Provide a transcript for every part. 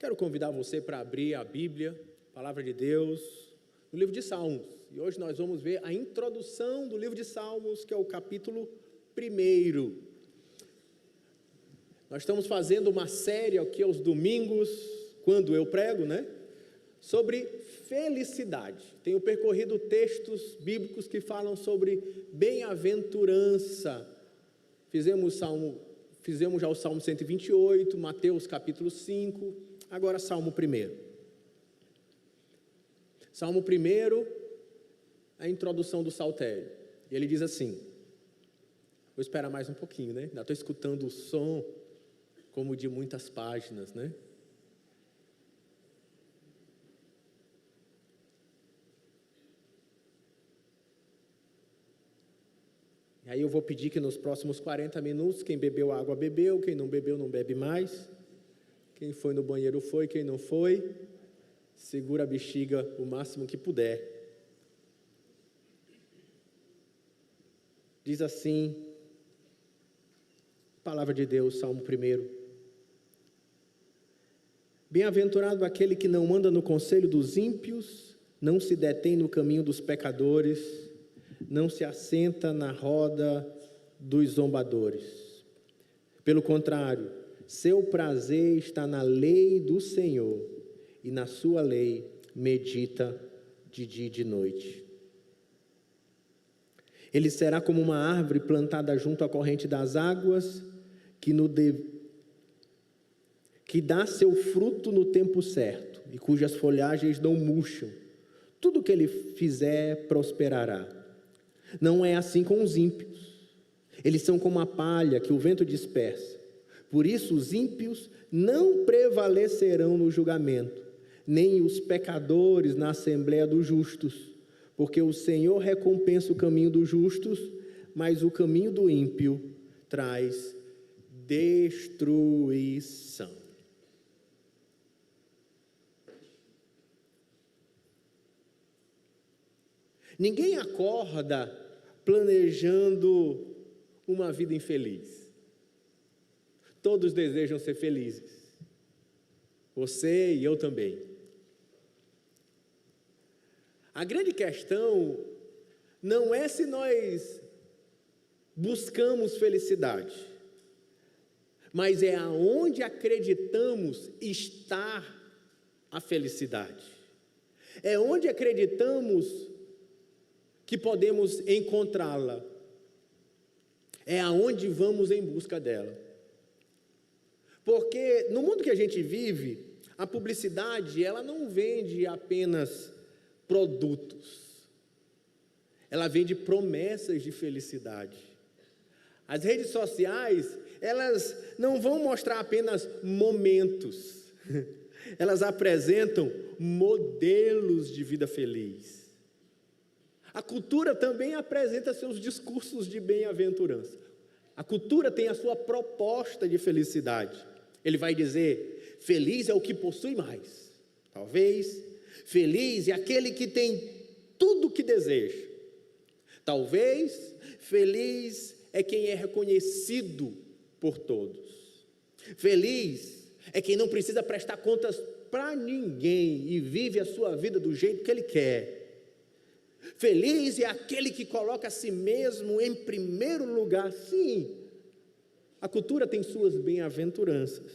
Quero convidar você para abrir a Bíblia, a Palavra de Deus, no livro de Salmos. E hoje nós vamos ver a introdução do livro de Salmos, que é o capítulo 1. Nós estamos fazendo uma série aqui aos domingos, quando eu prego, sobre felicidade. Tenho percorrido textos bíblicos que falam sobre bem-aventurança. Fizemos já o Salmo 128, Mateus capítulo 5, agora Salmo 1. Salmo 1, a introdução do saltério. Ele diz assim, vou esperar mais um pouquinho, ainda estou escutando o som como de muitas páginas, E aí eu vou pedir que nos próximos 40 minutos, quem bebeu água bebeu, quem não bebeu não bebe mais, quem foi no banheiro foi, quem não foi, segura a bexiga o máximo que puder. Diz assim, Palavra de Deus, Salmo 1. Bem-aventurado aquele que não anda no conselho dos ímpios, não se detém no caminho dos pecadores, não se assenta na roda dos zombadores. Pelo contrário, seu prazer está na lei do Senhor, e na sua lei medita de dia e de noite. Ele será como uma árvore plantada junto à corrente das águas, que dá seu fruto no tempo certo, e cujas folhagens não murcham. Tudo que ele fizer prosperará. Não é assim com os ímpios. Eles são como a palha que o vento dispersa. Por isso os ímpios não prevalecerão no julgamento, nem os pecadores na assembleia dos justos, porque o Senhor recompensa o caminho dos justos, mas o caminho do ímpio traz destruição. Ninguém acorda planejando uma vida infeliz. Todos desejam ser felizes. Você e eu também. A grande questão não é se nós buscamos felicidade, mas é aonde acreditamos estar a felicidade. É onde acreditamos que podemos encontrá-la. É aonde vamos em busca dela. Porque no mundo que a gente vive, a publicidade, ela não vende apenas produtos. Ela vende promessas de felicidade. As redes sociais, elas não vão mostrar apenas momentos. Elas apresentam modelos de vida feliz. A cultura também apresenta seus discursos de bem-aventurança. A cultura tem a sua proposta de felicidade. Ele vai dizer, feliz é o que possui mais. Talvez, feliz é aquele que tem tudo o que deseja. Talvez, feliz é quem é reconhecido por todos. Feliz é quem não precisa prestar contas para ninguém e vive a sua vida do jeito que ele quer. Feliz é aquele que coloca a si mesmo em primeiro lugar. Sim, a cultura tem suas bem-aventuranças.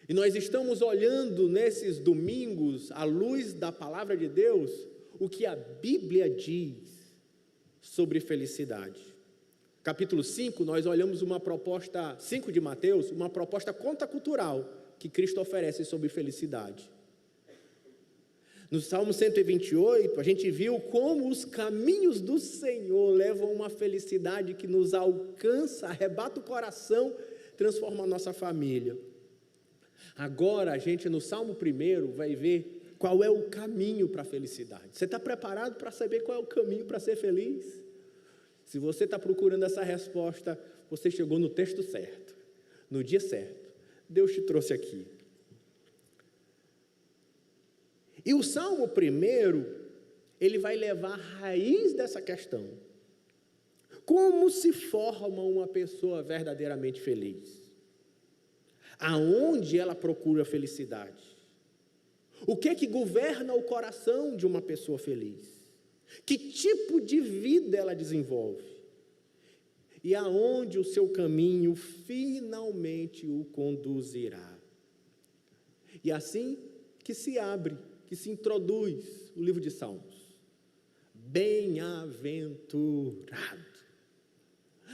E nós estamos olhando nesses domingos, à luz da Palavra de Deus, o que a Bíblia diz sobre felicidade. Capítulo 5, nós olhamos uma proposta, 5 de Mateus, uma proposta contracultural que Cristo oferece sobre felicidade. No Salmo 128, a gente viu como os caminhos do Senhor levam a uma felicidade que nos alcança, arrebata o coração, transforma a nossa família. Agora, a gente no Salmo 1 vai ver qual é o caminho para a felicidade. Você está preparado para saber qual é o caminho para ser feliz? Se você está procurando essa resposta, você chegou no texto certo, no dia certo. Deus te trouxe aqui. E o Salmo 1, ele vai levar a raiz dessa questão. Como se forma uma pessoa verdadeiramente feliz? Aonde ela procura felicidade? O que é que governa o coração de uma pessoa feliz? Que tipo de vida ela desenvolve? E aonde o seu caminho finalmente o conduzirá? E assim que se abre, que se introduz o livro de Salmos. Bem-aventurado.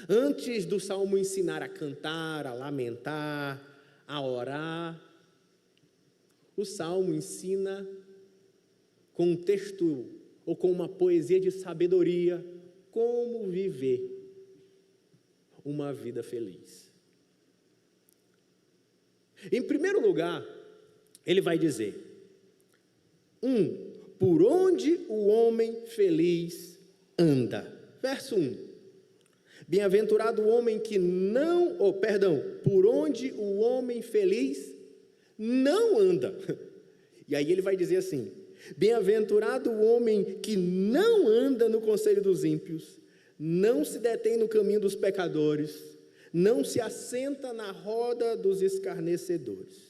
Antes do Salmo ensinar a cantar, a lamentar, a orar, o Salmo ensina com um texto ou com uma poesia de sabedoria como viver uma vida feliz. Em primeiro lugar, ele vai dizer: por onde o homem feliz anda. Verso 1. Bem-aventurado o homem que não, por onde o homem feliz não anda. E aí ele vai dizer assim: bem-aventurado o homem que não anda no conselho dos ímpios, não se detém no caminho dos pecadores, não se assenta na roda dos escarnecedores.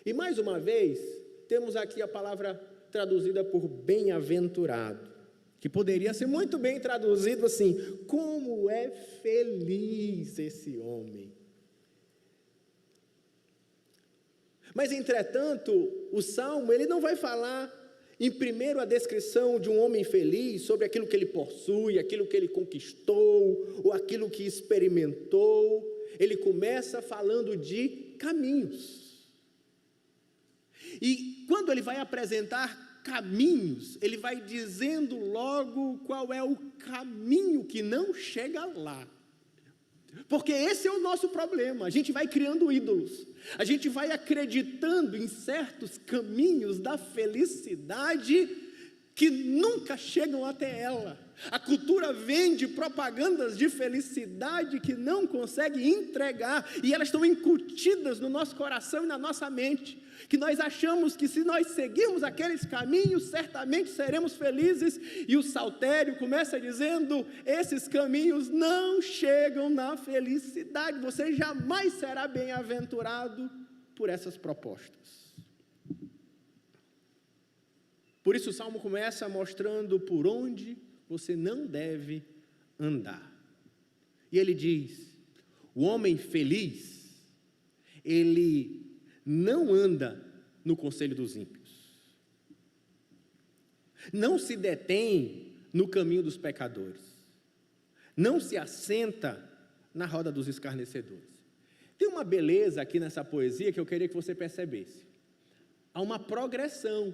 E mais uma vez, temos aqui a palavra traduzida por bem-aventurado, que poderia ser muito bem traduzido assim: como é feliz esse homem. Mas, entretanto, o Salmo, ele não vai falar, em primeiro, a descrição de um homem feliz, sobre aquilo que ele possui, aquilo que ele conquistou, ou aquilo que experimentou. Ele começa falando de caminhos. E quando ele vai apresentar caminhos, ele vai dizendo logo qual é o caminho que não chega lá. Porque esse é o nosso problema. A gente vai criando ídolos, a gente vai acreditando em certos caminhos da felicidade que nunca chegam até ela. A cultura vende propagandas de felicidade que não consegue entregar, e elas estão incutidas no nosso coração e na nossa mente, que nós achamos que se nós seguirmos aqueles caminhos, certamente seremos felizes. E o saltério começa dizendo: esses caminhos não chegam na felicidade, você jamais será bem-aventurado por essas propostas. Por isso o Salmo começa mostrando por onde você não deve andar. E ele diz: o homem feliz, ele não anda no conselho dos ímpios, não se detém no caminho dos pecadores, não se assenta na roda dos escarnecedores. Tem uma beleza aqui nessa poesia que eu queria que você percebesse. Há uma progressão,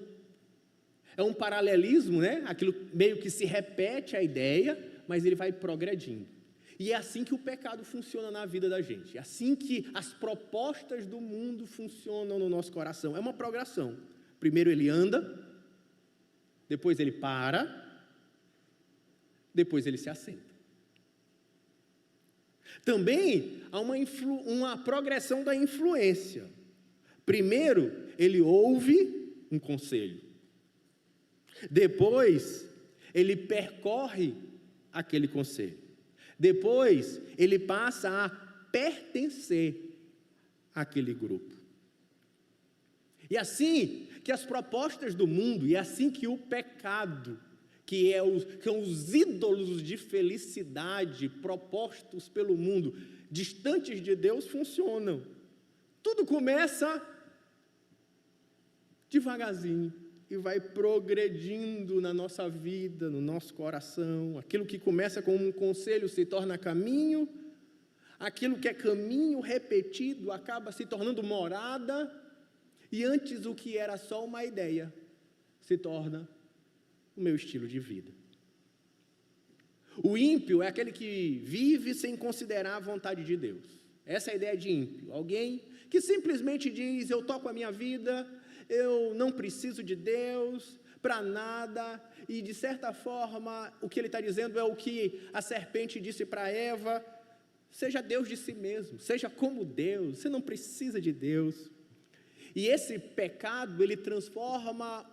é um paralelismo, né? Aquilo meio que se repete a ideia, mas ele vai progredindo. E é assim que o pecado funciona na vida da gente, é assim que as propostas do mundo funcionam no nosso coração. É uma progressão. Primeiro ele anda, depois ele para, depois ele se assenta. Também há uma progressão da influência. Primeiro ele ouve um conselho, depois ele percorre aquele conselho, depois ele passa a pertencer àquele grupo. E assim que as propostas do mundo, e assim que o pecado, que são os ídolos de felicidade propostos pelo mundo, distantes de Deus, funcionam. Tudo começa devagarzinho e vai progredindo na nossa vida, no nosso coração. Aquilo que começa como um conselho se torna caminho, aquilo que é caminho repetido acaba se tornando morada, e antes o que era só uma ideia se torna o meu estilo de vida. O ímpio é aquele que vive sem considerar a vontade de Deus. Essa é a ideia de ímpio, alguém que simplesmente diz: eu toco a minha vida, eu não preciso de Deus para nada. E de certa forma o que ele está dizendo é o que a serpente disse para Eva: seja Deus de si mesmo, seja como Deus, você não precisa de Deus. E esse pecado, ele transforma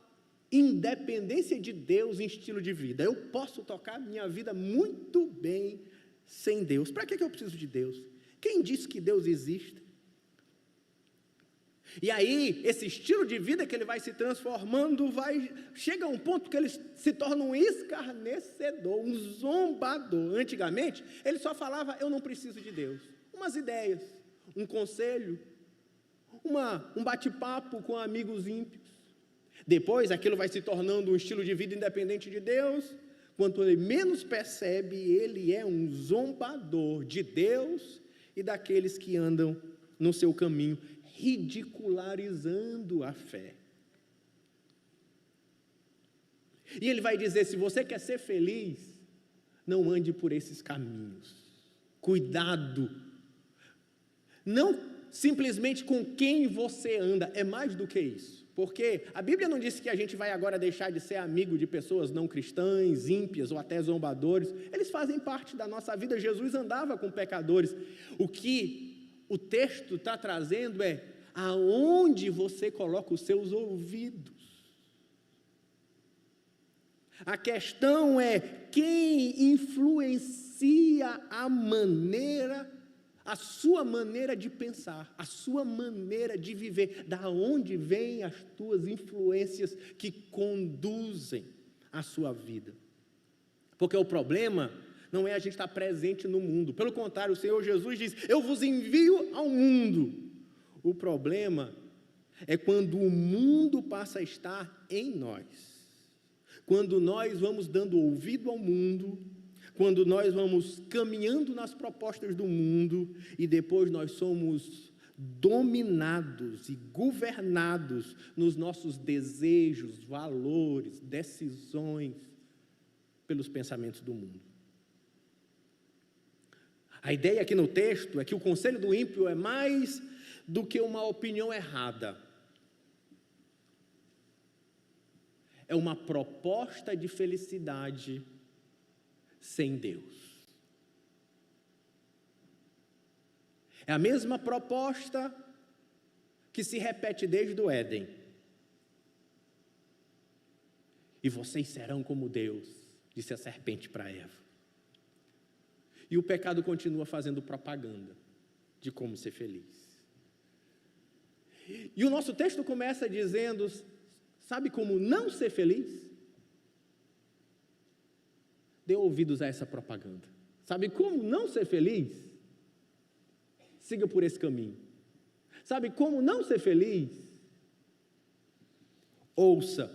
independência de Deus em estilo de vida. Eu posso tocar minha vida muito bem sem Deus. Para que eu preciso de Deus? Quem disse que Deus existe? E aí, esse estilo de vida que ele vai se transformando, chega a um ponto que ele se torna um escarnecedor, um zombador. Antigamente, ele só falava, eu não preciso de Deus. Umas ideias, um conselho, um bate-papo com amigos ímpios. Depois, aquilo vai se tornando um estilo de vida independente de Deus. Quanto ele menos percebe, ele é um zombador de Deus e daqueles que andam no seu caminho, ridicularizando a fé. E ele vai dizer, se você quer ser feliz, não ande por esses caminhos. Cuidado. Não simplesmente com quem você anda, é mais do que isso. Porque a Bíblia não disse que a gente vai agora deixar de ser amigo de pessoas não cristãs, ímpias ou até zombadores. Eles fazem parte da nossa vida. Jesus andava com pecadores. O que o texto está trazendo é aonde você coloca os seus ouvidos. A questão é quem influencia a sua maneira de pensar, a sua maneira de viver. Da onde vêm as tuas influências que conduzem a sua vida? Porque o problema não é a gente estar presente no mundo. Pelo contrário, o Senhor Jesus diz, eu vos envio ao mundo. O problema é quando o mundo passa a estar em nós. Quando nós vamos dando ouvido ao mundo, quando nós vamos caminhando nas propostas do mundo e depois nós somos dominados e governados nos nossos desejos, valores, decisões pelos pensamentos do mundo. A ideia aqui no texto é que o conselho do ímpio é mais do que uma opinião errada. É uma proposta de felicidade sem Deus. É a mesma proposta que se repete desde o Éden. E vocês serão como Deus, disse a serpente para Eva. E o pecado continua fazendo propaganda de como ser feliz. E o nosso texto começa dizendo, sabe como não ser feliz? Dê ouvidos a essa propaganda. Sabe como não ser feliz? Siga por esse caminho. Sabe como não ser feliz? Ouça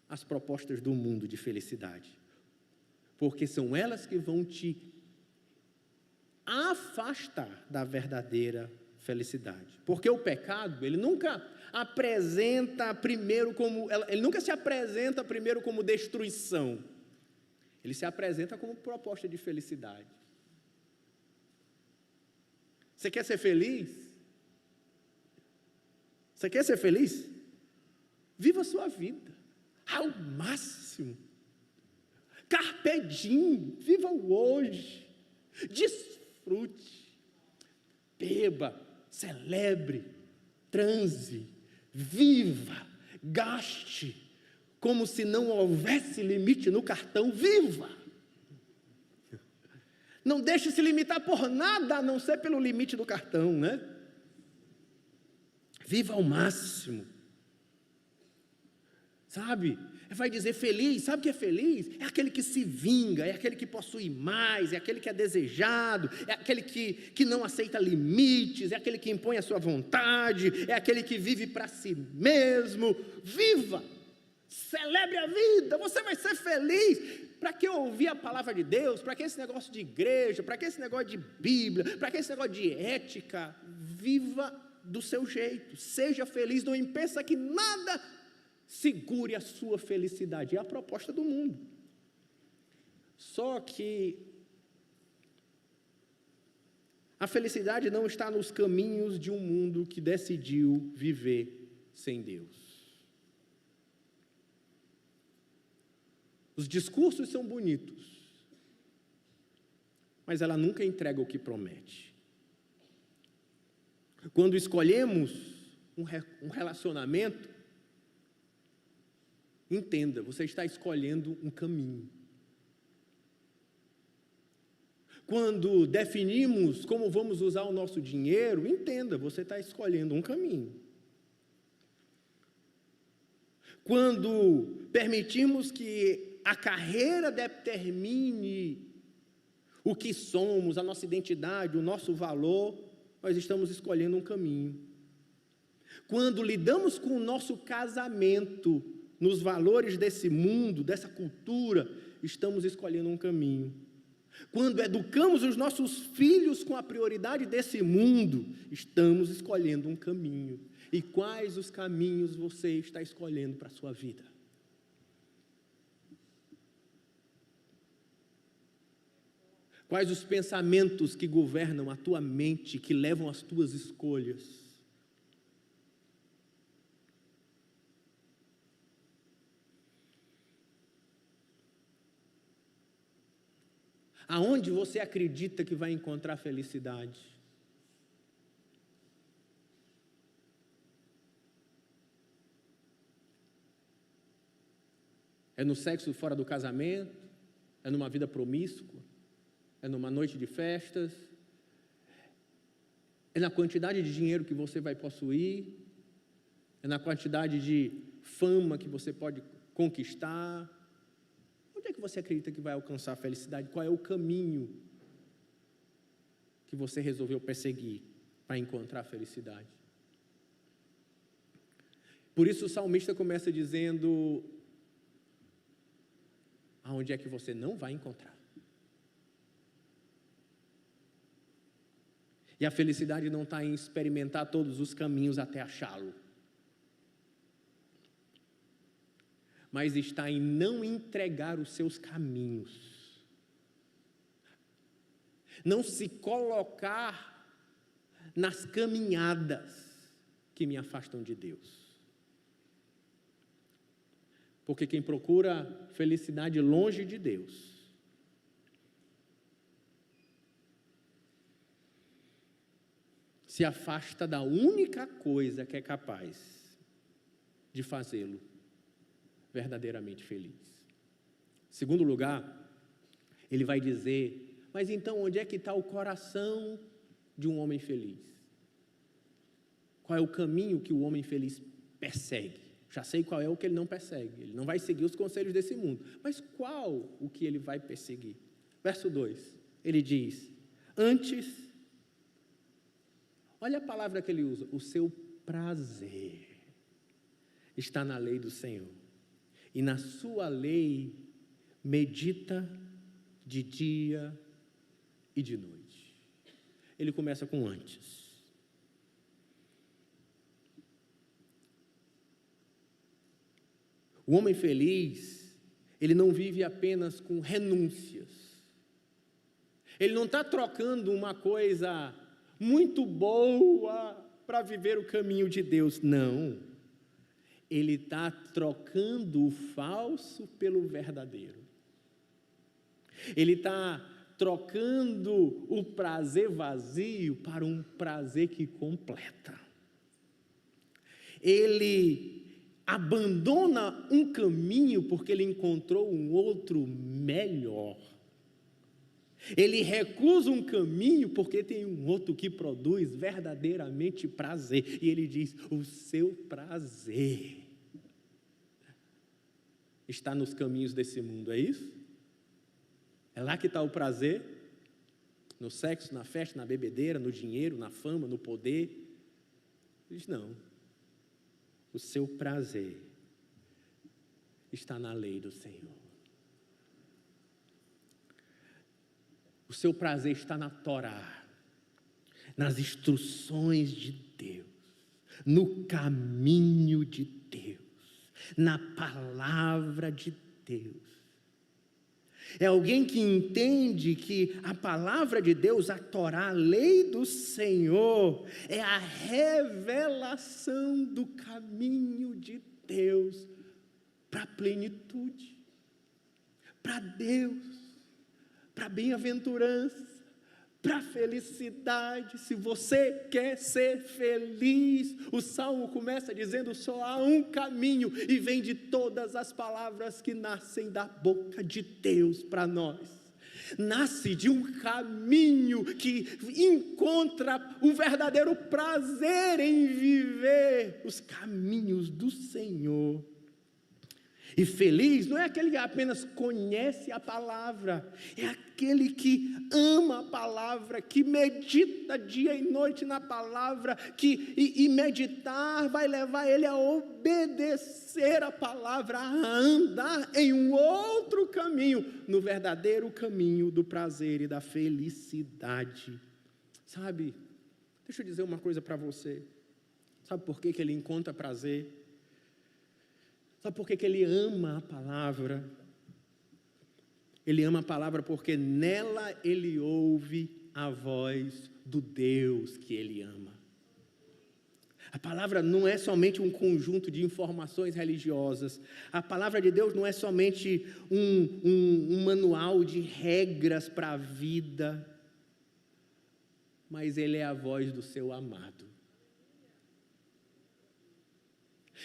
as propostas do mundo de felicidade. Porque são elas que vão te afastar da verdadeira felicidade. Porque o pecado, ele nunca se apresenta primeiro como destruição. Ele se apresenta como proposta de felicidade. Você quer ser feliz? Você quer ser feliz? Viva a sua vida ao máximo. Carpe diem, viva o hoje. Desfrute, beba, celebre, transe, viva, gaste, como se não houvesse limite no cartão, viva. Não deixe se limitar por nada, a não ser pelo limite do cartão, né? Viva ao máximo. Sabe? Vai dizer feliz, sabe o que é feliz? É aquele que se vinga, é aquele que possui mais, é aquele que é desejado, é aquele que não aceita limites, é aquele que impõe a sua vontade, é aquele que vive para si mesmo. Viva! Celebre a vida, você vai ser feliz. Para que ouvir a palavra de Deus? Para que esse negócio de igreja? Para que esse negócio de Bíblia? Para que esse negócio de ética? Viva do seu jeito, seja feliz, não impeça que nada segure a sua felicidade. É a proposta do mundo. Só que a felicidade não está nos caminhos de um mundo que decidiu viver sem Deus. Os discursos são bonitos, mas ela nunca entrega o que promete. Quando escolhemos um relacionamento, entenda, você está escolhendo um caminho. Quando definimos como vamos usar o nosso dinheiro, entenda, você está escolhendo um caminho. quando permitimos que a carreira determine o que somos, a nossa identidade, o nosso valor, nós estamos escolhendo um caminho. Quando lidamos com o nosso casamento, nos valores desse mundo, dessa cultura, estamos escolhendo um caminho. Quando educamos os nossos filhos com a prioridade desse mundo, estamos escolhendo um caminho. E quais os caminhos você está escolhendo para a sua vida? Quais os pensamentos que governam a tua mente, que levam às tuas escolhas? Aonde você acredita que vai encontrar felicidade? É no sexo fora do casamento? É numa vida promíscua? É numa noite de festas? É na quantidade de dinheiro que você vai possuir? É na quantidade de fama que você pode conquistar? Onde é que você acredita que vai alcançar a felicidade? Qual é o caminho que você resolveu perseguir para encontrar a felicidade? Por isso o salmista começa dizendo: aonde é que você não vai encontrar? E a felicidade não está em experimentar todos os caminhos até achá-lo, mas está em não entregar os seus caminhos, não se colocar nas caminhadas que me afastam de Deus. Porque quem procura felicidade longe de Deus se afasta da única coisa que é capaz de fazê-lo verdadeiramente feliz. Segundo lugar, ele vai dizer: mas então onde é que está o coração de um homem feliz? Qual é o caminho que o homem feliz persegue? Já sei qual é o que ele não persegue. Ele não vai seguir os conselhos desse mundo. Mas qual o que ele vai perseguir? Verso 2, ele diz: antes, olha a palavra que ele usa, o seu prazer está na lei do Senhor, e na sua lei medita de dia e de noite. Ele começa com antes. O homem feliz, ele não vive apenas com renúncias. Ele não está trocando uma coisa muito boa para viver o caminho de Deus, não. Ele está trocando o falso pelo verdadeiro. Ele está trocando o prazer vazio para um prazer que completa. Ele abandona um caminho porque ele encontrou um outro melhor. Ele recusa um caminho porque tem um outro que produz verdadeiramente prazer. E ele diz: o seu prazer está nos caminhos desse mundo, é isso? É lá que está o prazer? No sexo, na festa, na bebedeira, no dinheiro, na fama, no poder? Ele diz: não. O seu prazer está na lei do Senhor. O seu prazer está na Torá, nas instruções de Deus, no caminho de Deus, na palavra de Deus. É alguém que entende que a palavra de Deus, a Torá, a lei do Senhor, é a revelação do caminho de Deus para a plenitude, para Deus, para a bem-aventurança, para a felicidade. Se você quer ser feliz, o Salmo começa dizendo: só há um caminho, e vem de todas as palavras que nascem da boca de Deus para nós. Nasce de um caminho que encontra o verdadeiro prazer em viver os caminhos do Senhor. E feliz não é aquele que apenas conhece a palavra, é aquele que ama a palavra, que medita dia e noite na palavra, e meditar vai levar ele a obedecer a palavra, a andar em um outro caminho, no verdadeiro caminho do prazer e da felicidade. Sabe, deixa eu dizer uma coisa para você, sabe por que ele encontra prazer? Sabe por que ele ama a palavra? Ele ama a palavra porque nela ele ouve a voz do Deus que ele ama. A palavra não é somente um conjunto de informações religiosas. A palavra de Deus não é somente um manual de regras para a vida, mas ele é a voz do seu amado.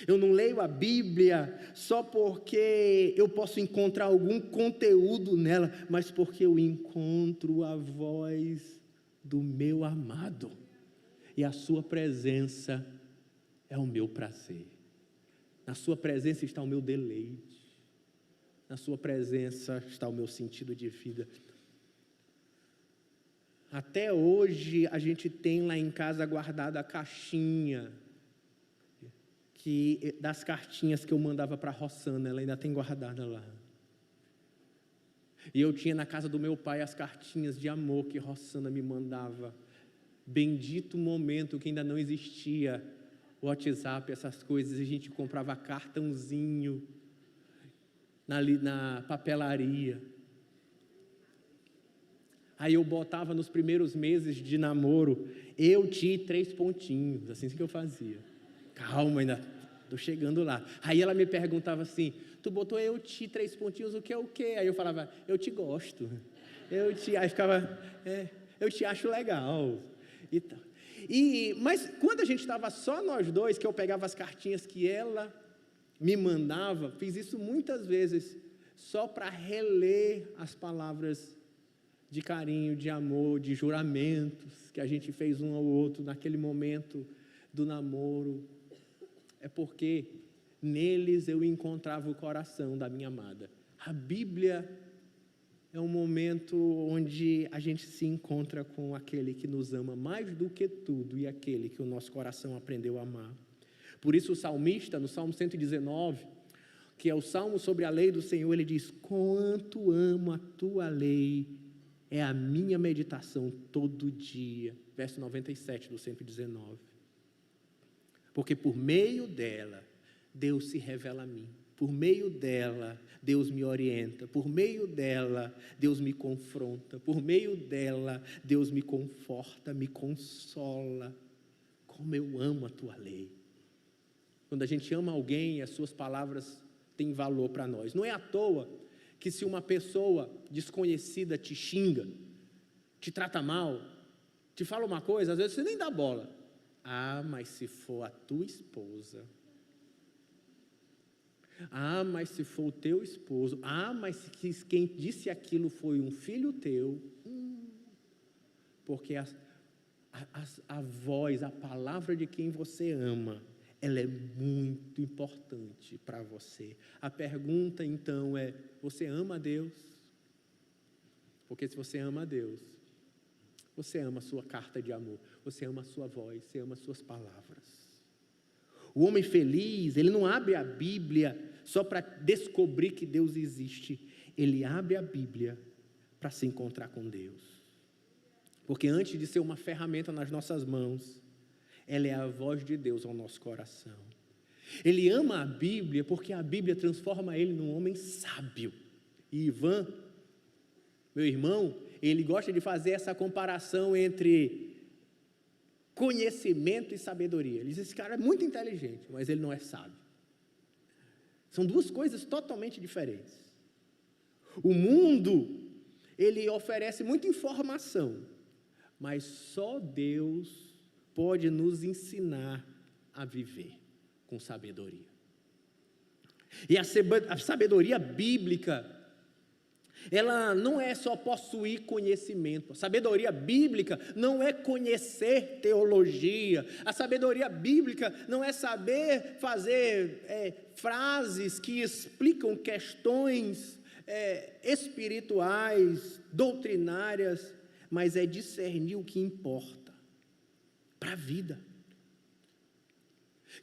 Eu não leio a Bíblia só porque eu posso encontrar algum conteúdo nela, mas porque eu encontro a voz do meu amado. E a sua presença é o meu prazer. Na sua presença está o meu deleite. Na sua presença está o meu sentido de vida. Até hoje a gente tem lá em casa guardada a caixinha das cartinhas que eu mandava para a Rossana, ela ainda tem guardada lá. E eu tinha na casa do meu pai as cartinhas de amor que Rossana me mandava. Bendito momento que ainda não existia WhatsApp, essas coisas, a gente comprava cartãozinho na papelaria. Aí eu botava nos primeiros meses de namoro, eu te 3 pontinhos, assim que eu fazia. Calma, ainda estou chegando lá. Aí ela me perguntava assim, tu botou eu te 3 pontinhos, o que é o quê? Aí eu falava, eu te gosto. Aí ficava, eu te acho legal. Mas quando a gente estava só nós dois, que eu pegava as cartinhas que ela me mandava, fiz isso muitas vezes, só para reler as palavras de carinho, de amor, de juramentos, que a gente fez um ao outro naquele momento do namoro. É porque neles eu encontrava o coração da minha amada. A Bíblia é um momento onde a gente se encontra com aquele que nos ama mais do que tudo e aquele que o nosso coração aprendeu a amar. Por isso o salmista, no Salmo 119, que é o salmo sobre a lei do Senhor, ele diz, quanto amo a tua lei, é a minha meditação todo dia. Verso 97 do 119. Porque por meio dela, Deus se revela a mim. Por meio dela, Deus me orienta. Por meio dela, Deus me confronta. Por meio dela, Deus me conforta, me consola. Como eu amo a tua lei. Quando a gente ama alguém, as suas palavras têm valor para nós. Não é à toa que se uma pessoa desconhecida te xinga, te trata mal, te fala uma coisa, às vezes você nem dá bola. Ah, mas se for a tua esposa. Ah, mas se for o teu esposo. Ah, mas se quem disse aquilo foi um filho teu. Porque a voz, a palavra de quem você ama, ela é muito importante para você. A pergunta então é, você ama a Deus? Porque se você ama a Deus, você ama a sua carta de amor, você ama a sua voz, você ama as suas palavras. O homem feliz, ele não abre a Bíblia só para descobrir que Deus existe. Ele abre a Bíblia para se encontrar com Deus. Porque antes de ser uma ferramenta nas nossas mãos, ela é a voz de Deus ao nosso coração. Ele ama a Bíblia porque a Bíblia transforma ele num homem sábio. E Ivan, meu irmão, ele gosta de fazer essa comparação entre conhecimento e sabedoria. Ele diz, esse cara é muito inteligente, mas ele não é sábio. São duas coisas totalmente diferentes. O mundo, ele oferece muita informação, mas só Deus pode nos ensinar a viver com sabedoria. E a sabedoria bíblica, Ela não é só possuir conhecimento. A sabedoria bíblica não é conhecer teologia. A sabedoria bíblica não é saber fazer frases que explicam questões espirituais, doutrinárias, mas é discernir o que importa para a vida,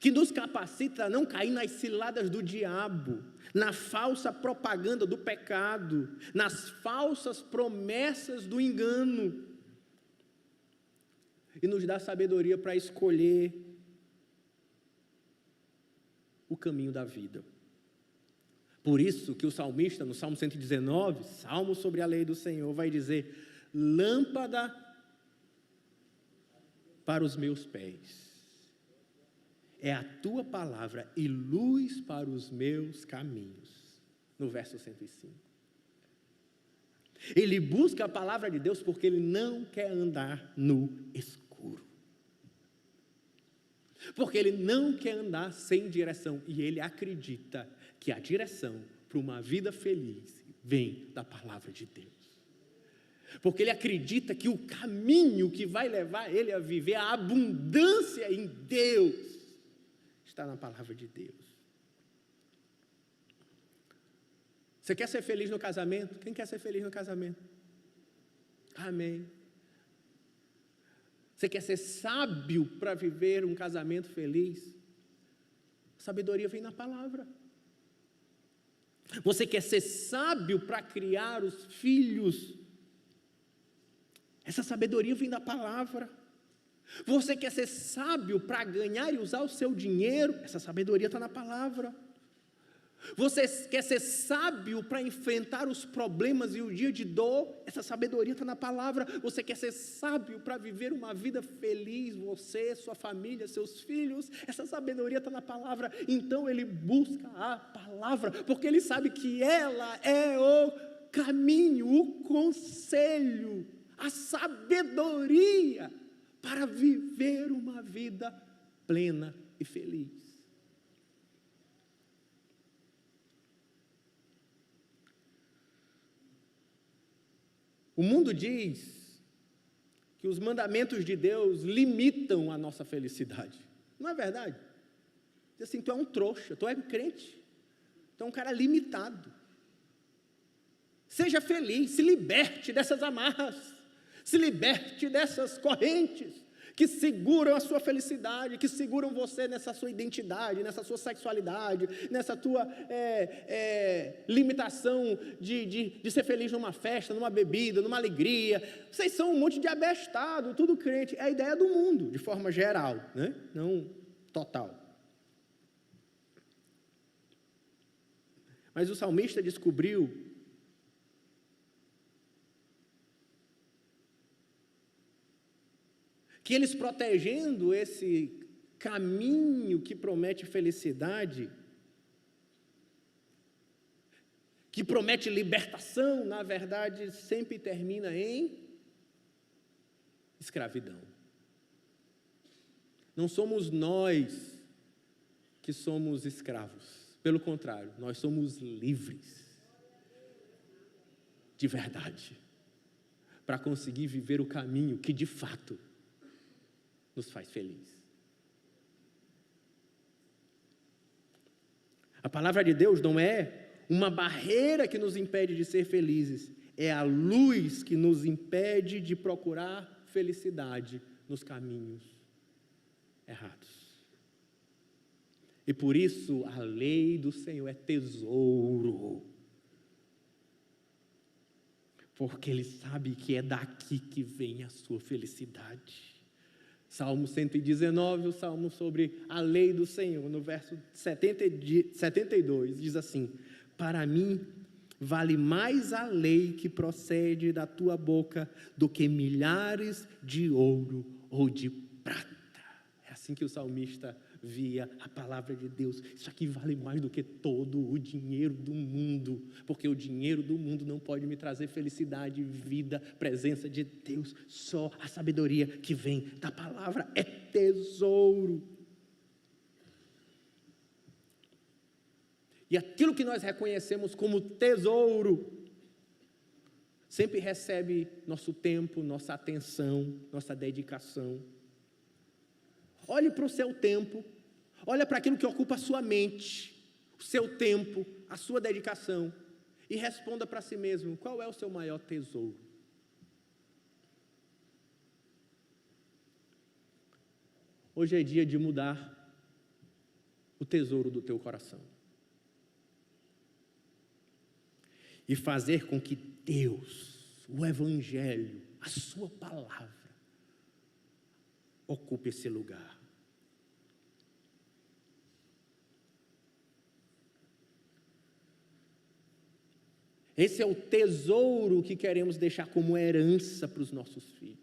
que nos capacita a não cair nas ciladas do diabo, na falsa propaganda do pecado, nas falsas promessas do engano, e nos dá sabedoria para escolher o caminho da vida. Por isso que o salmista, no Salmo 119, Salmo sobre a lei do Senhor, vai dizer: lâmpada para os meus pés é a tua palavra e luz para os meus caminhos. No verso 105. Ele busca a palavra de Deus porque ele não quer andar no escuro. Porque ele não quer andar sem direção. E ele acredita que a direção para uma vida feliz vem da palavra de Deus. Porque ele acredita que o caminho que vai levar ele a viver a abundância em Deus está na palavra de Deus. Você quer ser feliz no casamento? Quem quer ser feliz no casamento? Amém. Você quer ser sábio para viver um casamento feliz? A sabedoria vem na palavra. Você quer ser sábio para criar os filhos? Essa sabedoria vem da palavra. Você quer ser sábio para ganhar e usar o seu dinheiro? Essa sabedoria está na palavra. Você quer ser sábio para enfrentar os problemas e o dia de dor? Essa sabedoria está na palavra. Você quer ser sábio para viver uma vida feliz? Você, sua família, seus filhos? Essa sabedoria está na palavra. Então ele busca a palavra, porque ele sabe que ela é o caminho, o conselho, a sabedoria para viver uma vida plena e feliz. O mundo diz que os mandamentos de Deus limitam a nossa felicidade. Não é verdade? Diz assim: tu é um trouxa, tu é um crente, tu é um cara limitado. Seja feliz, se liberte dessas amarras, se liberte dessas correntes que seguram a sua felicidade, que seguram você nessa sua identidade, nessa sua sexualidade, nessa tua limitação de ser feliz numa festa, numa bebida, numa alegria. Vocês são um monte de abestado, tudo crente. É a ideia do mundo, de forma geral, né? Não total. Mas o salmista descobriu que eles, protegendo esse caminho que promete felicidade, que promete libertação, na verdade sempre termina em escravidão. Não somos nós que somos escravos, pelo contrário, nós somos livres de verdade, para conseguir viver o caminho que de fato nos faz feliz. A palavra de Deus não é uma barreira que nos impede de ser felizes, é a luz que nos impede de procurar felicidade nos caminhos errados. E por isso a lei do Senhor é tesouro, porque Ele sabe que é daqui que vem a sua felicidade. Salmo 119, o salmo sobre a lei do Senhor, no verso 72, diz assim: para mim vale mais a lei que procede da tua boca do que milhares de ouro ou de prata. É assim que o salmista via a palavra de Deus. Isso aqui vale mais do que todo o dinheiro do mundo, porque o dinheiro do mundo não pode me trazer felicidade, vida, presença de Deus. Só a sabedoria que vem da palavra é tesouro. E aquilo que nós reconhecemos como tesouro sempre recebe nosso tempo, nossa atenção, nossa dedicação. Olhe para o seu tempo, olha para aquilo que ocupa a sua mente, o seu tempo, a sua dedicação, e responda para si mesmo: qual é o seu maior tesouro? Hoje é dia de mudar o tesouro do teu coração e fazer com que Deus, o Evangelho, a sua palavra, ocupe esse lugar. Esse é o tesouro que queremos deixar como herança para os nossos filhos.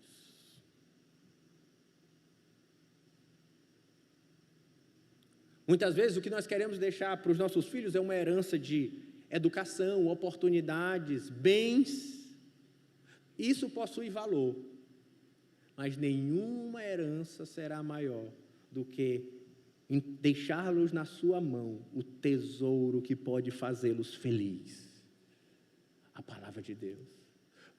Muitas vezes o que nós queremos deixar para os nossos filhos é uma herança de educação, oportunidades, bens. Isso possui valor, mas nenhuma herança será maior do que deixá-los na sua mão o tesouro que pode fazê-los felizes. A palavra de Deus.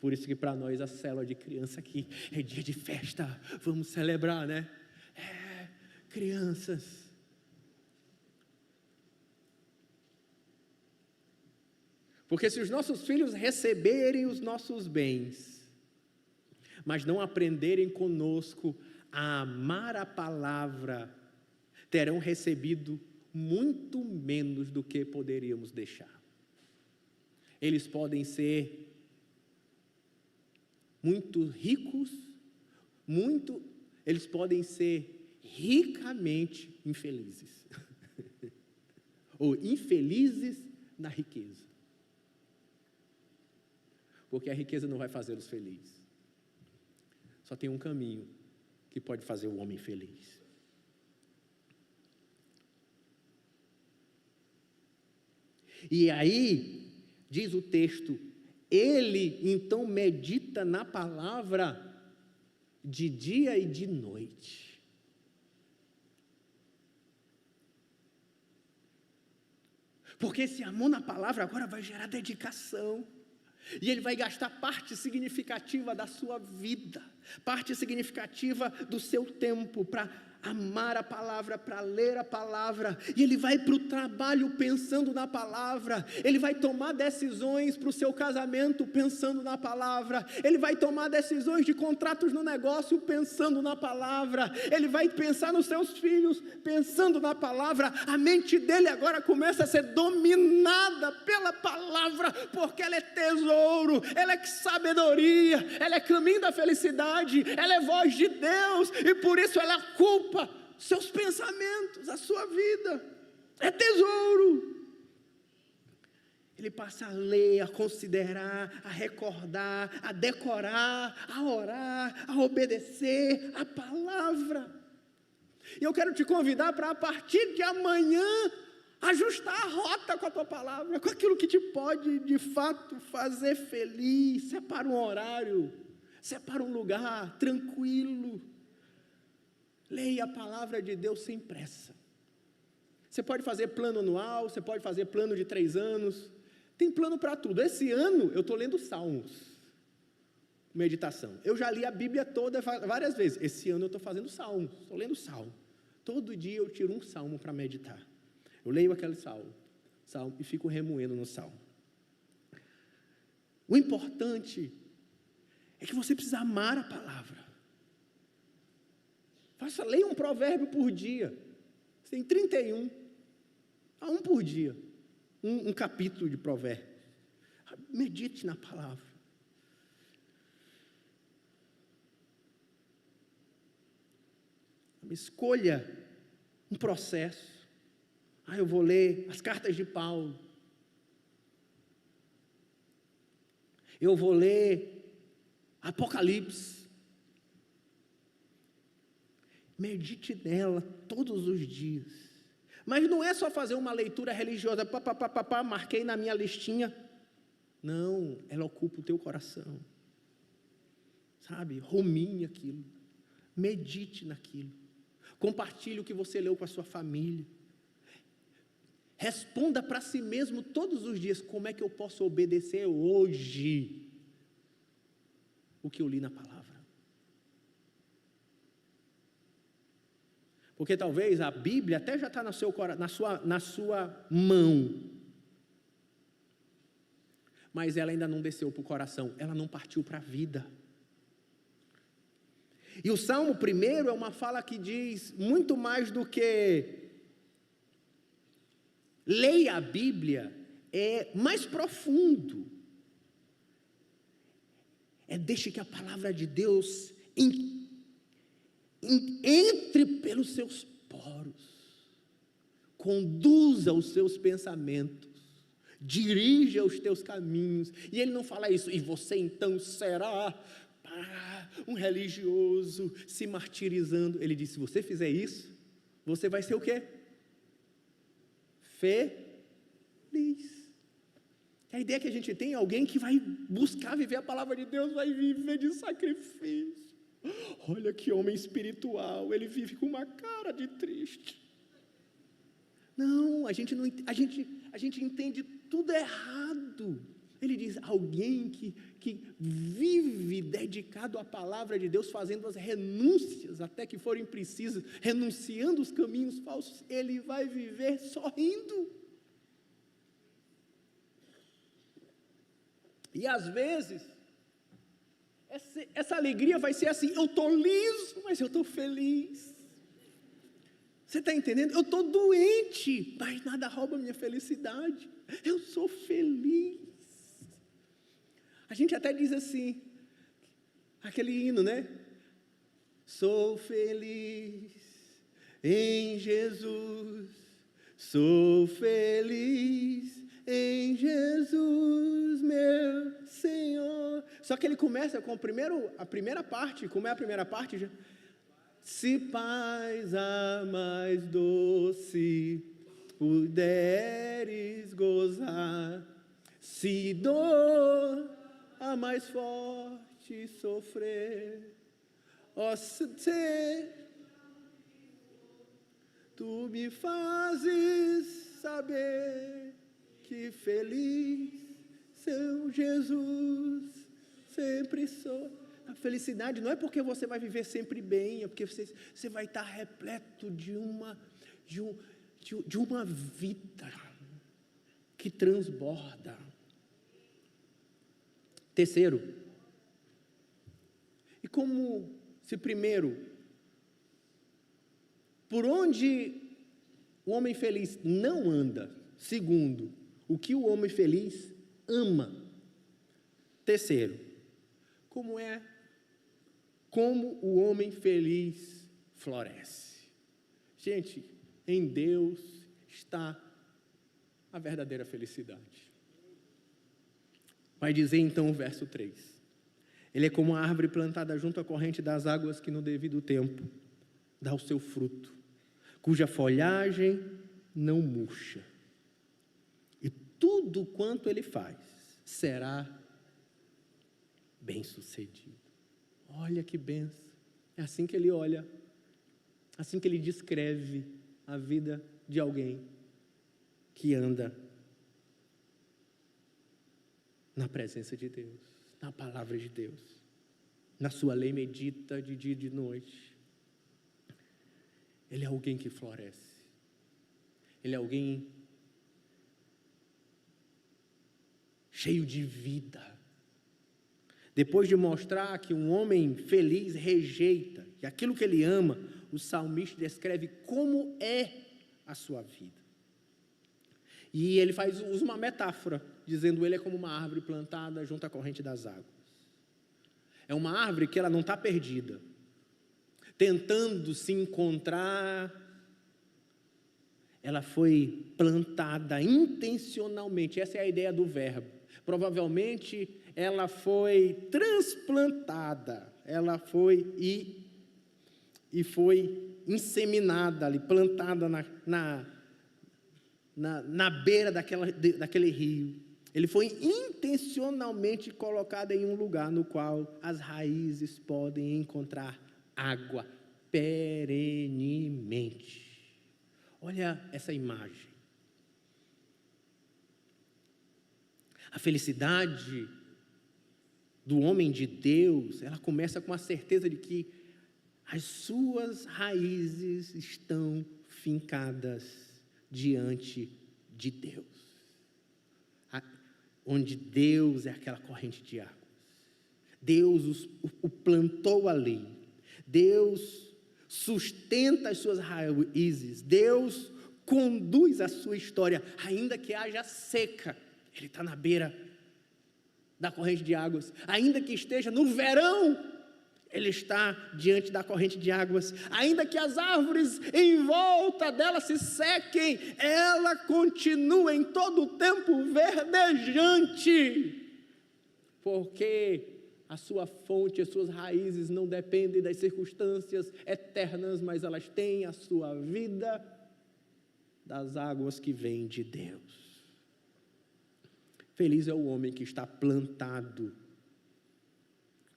Por isso que para nós a célula de criança aqui é dia de festa, vamos celebrar, né? Crianças. Porque se os nossos filhos receberem os nossos bens, mas não aprenderem conosco a amar a palavra, terão recebido muito menos do que poderíamos deixar. Eles podem ser muito ricos, eles podem ser ricamente infelizes, ou infelizes na riqueza. Porque a riqueza não vai fazê-los felizes. Só tem um caminho que pode fazer o homem feliz. E aí, diz o texto, ele então medita na palavra de dia e de noite. Porque esse amor na palavra agora vai gerar dedicação. E ele vai gastar parte significativa da sua vida, parte significativa do seu tempo para amar a palavra, para ler a palavra, e ele vai para o trabalho pensando na palavra, ele vai tomar decisões para o seu casamento pensando na palavra, ele vai tomar decisões de contratos no negócio pensando na palavra, ele vai pensar nos seus filhos pensando na palavra. A mente dele agora começa a ser dominada pela palavra, porque ela é tesouro, ela é sabedoria, ela é caminho da felicidade, ela é voz de Deus, e por isso ela ocupa seus pensamentos, a sua vida, é tesouro. Ele passa a ler, a considerar, a recordar, a decorar, a orar, a obedecer a palavra. E eu quero te convidar para, a partir de amanhã, ajustar a rota com a tua palavra, com aquilo que te pode de fato fazer feliz. Separa um horário, separa um lugar tranquilo. Leia a palavra de Deus sem pressa. Você pode fazer plano anual, você pode fazer plano de 3 anos. Tem plano para tudo. Esse ano eu estou lendo Salmos, meditação. Eu já li a Bíblia toda várias vezes. Esse ano eu estou fazendo Salmos, estou lendo Salmo. Todo dia eu tiro um Salmo para meditar. Eu leio aquele salmo e fico remoendo no Salmo. O importante é que você precisa amar a palavra. Leia um provérbio por dia. Você tem 31. Um por dia. Um capítulo de provérbio. Medite na palavra. Escolha um processo. Eu vou ler as cartas de Paulo. Eu vou ler Apocalipse. Medite nela todos os dias. Mas não é só fazer uma leitura religiosa, marquei na minha listinha. Não, ela ocupa o teu coração. Sabe, ruminhe aquilo. Medite naquilo. Compartilhe o que você leu com a sua família. Responda para si mesmo todos os dias: como é que eu posso obedecer hoje? o que eu li na palavra. Porque talvez a Bíblia até já está na sua mão, mas ela ainda não desceu para o coração, ela não partiu para a vida. E o Salmo primeiro é uma fala que diz muito mais do que leia a Bíblia, é mais profundo. Deixe que a palavra de Deus entre pelos seus poros, conduza os seus pensamentos, dirija os teus caminhos. E ele não fala isso, e você então será um religioso se martirizando. Ele diz: se você fizer isso, você vai ser o quê? Feliz. A ideia que a gente tem é alguém que vai buscar viver a palavra de Deus, vai viver de sacrifício. Olha que homem espiritual, ele vive com uma cara de triste. Não, a gente entende tudo errado. Ele diz: alguém que vive dedicado à palavra de Deus, fazendo as renúncias até que forem precisas, renunciando os caminhos falsos, ele vai viver sorrindo. E às vezes, essa alegria vai ser assim: eu estou liso, mas eu estou feliz. Você está entendendo? Eu estou doente, mas nada rouba a minha felicidade. Eu sou feliz. A gente até diz assim, aquele hino, né? Sou feliz em Jesus, sou feliz em Jesus, meu Senhor. Só que ele começa com a primeira parte. Como é a primeira parte? Se paz a mais doce puderes gozar, se dor a mais forte sofrer, ó ser, tu me fazes saber que feliz seu Jesus sempre sou. A felicidade não é porque você vai viver sempre bem, é porque você vai estar repleto de uma vida que transborda. Terceiro, e como se primeiro, por onde o homem feliz não anda, segundo, o que o homem feliz ama. Terceiro, como o homem feliz floresce. Gente, em Deus está a verdadeira felicidade. Vai dizer então o verso 3. Ele é como a árvore plantada junto à corrente das águas que no devido tempo dá o seu fruto, cuja folhagem não murcha. E tudo quanto ele faz será bem-sucedido. Olha que bênção. É assim que ele olha, assim que ele descreve a vida de alguém que anda na presença de Deus, na palavra de Deus, na sua lei medita de dia e de noite. Ele é alguém que floresce. Ele é alguém cheio de vida. Depois de mostrar que um homem feliz rejeita, que aquilo que ele ama, o salmista descreve como é a sua vida. E ele usa uma metáfora, dizendo: ele é como uma árvore plantada junto à corrente das águas. É uma árvore que ela não está perdida, tentando se encontrar. Ela foi plantada intencionalmente, essa é a ideia do verbo. Provavelmente ela foi transplantada, ela foi e foi inseminada ali, plantada na beira daquele rio. Ele foi intencionalmente colocado em um lugar no qual as raízes podem encontrar água perenemente. Olha essa imagem. A felicidade do homem de Deus, ela começa com a certeza de que as suas raízes estão fincadas diante de Deus. Onde Deus é aquela corrente de águas. Deus o plantou ali. Deus sustenta as suas raízes. Deus conduz a sua história. Ainda que haja seca, Ele está na beira da corrente de águas. Ainda que esteja no verão, Ele está diante da corrente de águas. Ainda que as árvores em volta dela se sequem, ela continua em todo o tempo verdejante. Porque a sua fonte, as suas raízes não dependem das circunstâncias eternas, mas elas têm a sua vida das águas que vêm de Deus. Feliz é o homem que está plantado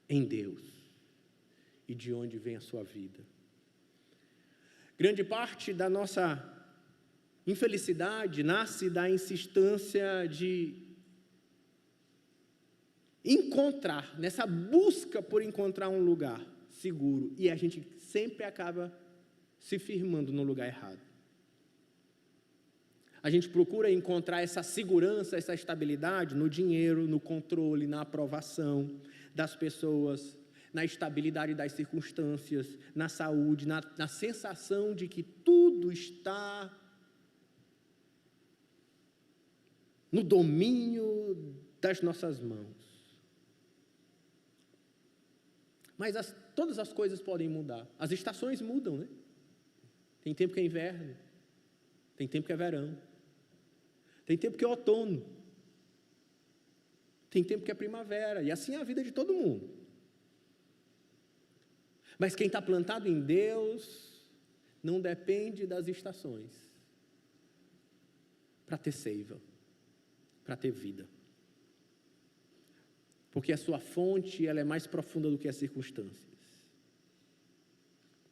em Deus. E de onde vem a sua vida? Grande parte da nossa infelicidade nasce da insistência de encontrar, nessa busca por encontrar um lugar seguro, e a gente sempre acaba se firmando no lugar errado. A gente procura encontrar essa segurança, essa estabilidade no dinheiro, no controle, na aprovação das pessoas, na estabilidade das circunstâncias, na saúde, na sensação de que tudo está no domínio das nossas mãos. Mas todas as coisas podem mudar. As estações mudam, né? Tem tempo que é inverno, tem tempo que é verão, tem tempo que é outono, tem tempo que é primavera, e assim é a vida de todo mundo. Mas quem está plantado em Deus não depende das estações para ter seiva, para ter vida. Porque a sua fonte, ela é mais profunda do que as circunstâncias.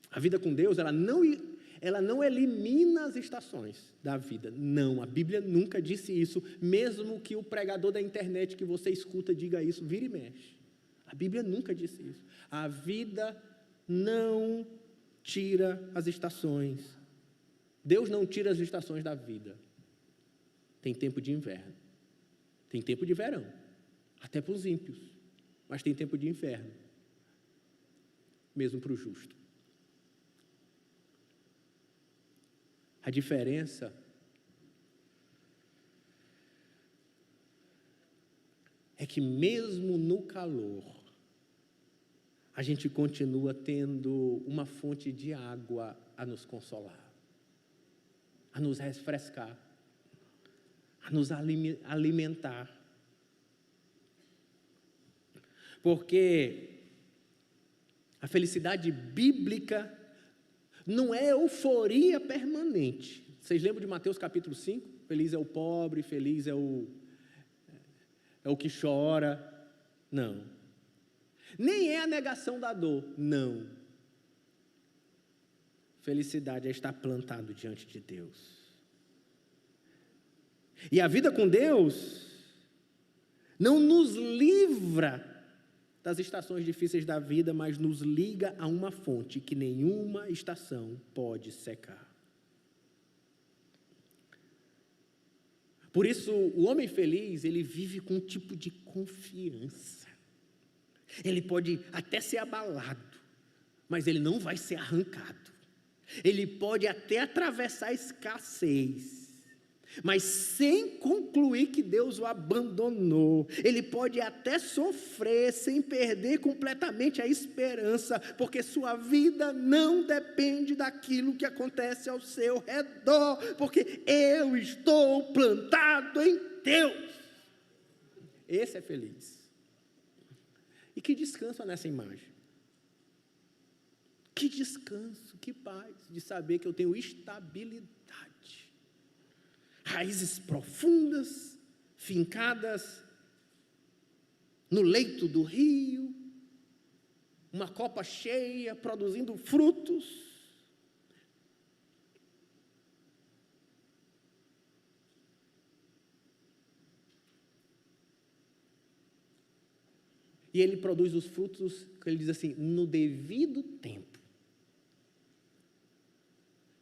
A vida com Deus, ela não elimina as estações da vida. Não, a Bíblia nunca disse isso, mesmo que o pregador da internet que você escuta diga isso, vira e mexe. A Bíblia nunca disse isso. A vida não tira as estações. Deus não tira as estações da vida. Tem tempo de inverno, tem tempo de verão, até para os ímpios, mas tem tempo de inferno, mesmo para o justo. A diferença é que mesmo no calor, a gente continua tendo uma fonte de água a nos consolar, a nos refrescar, a nos alimentar. Porque a felicidade bíblica não é euforia permanente. Vocês lembram de Mateus capítulo 5? Feliz é o pobre, feliz é o que chora. Não. Nem é a negação da dor. Não. Felicidade é estar plantado diante de Deus. E a vida com Deus não nos livra das estações difíceis da vida, mas nos liga a uma fonte que nenhuma estação pode secar. Por isso, o homem feliz, ele vive com um tipo de confiança. Ele pode até ser abalado, mas ele não vai ser arrancado. Ele pode até atravessar a escassez, mas sem concluir que Deus o abandonou. Ele pode até sofrer sem perder completamente a esperança, porque sua vida não depende daquilo que acontece ao seu redor, porque eu estou plantado em Deus. Esse é feliz. E que descanso nessa imagem. Que descanso, que paz de saber que eu tenho estabilidade. Raízes profundas, fincadas no leito do rio, uma copa cheia, produzindo frutos. E ele produz os frutos, que ele diz assim, no devido tempo.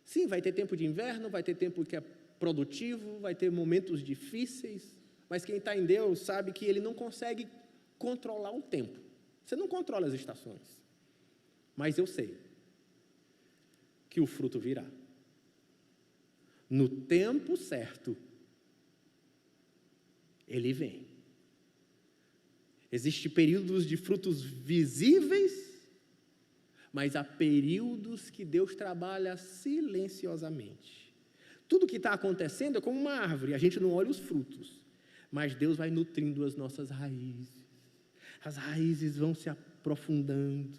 Sim, vai ter tempo de inverno, vai ter tempo que é produtivo, vai ter momentos difíceis, mas quem está em Deus sabe que ele não consegue controlar o tempo. Você não controla as estações. Mas eu sei que o fruto virá. No tempo certo, ele vem. Existem períodos de frutos visíveis, mas há períodos que Deus trabalha silenciosamente. Tudo que está acontecendo é como uma árvore, a gente não olha os frutos, mas Deus vai nutrindo as nossas raízes. As raízes vão se aprofundando.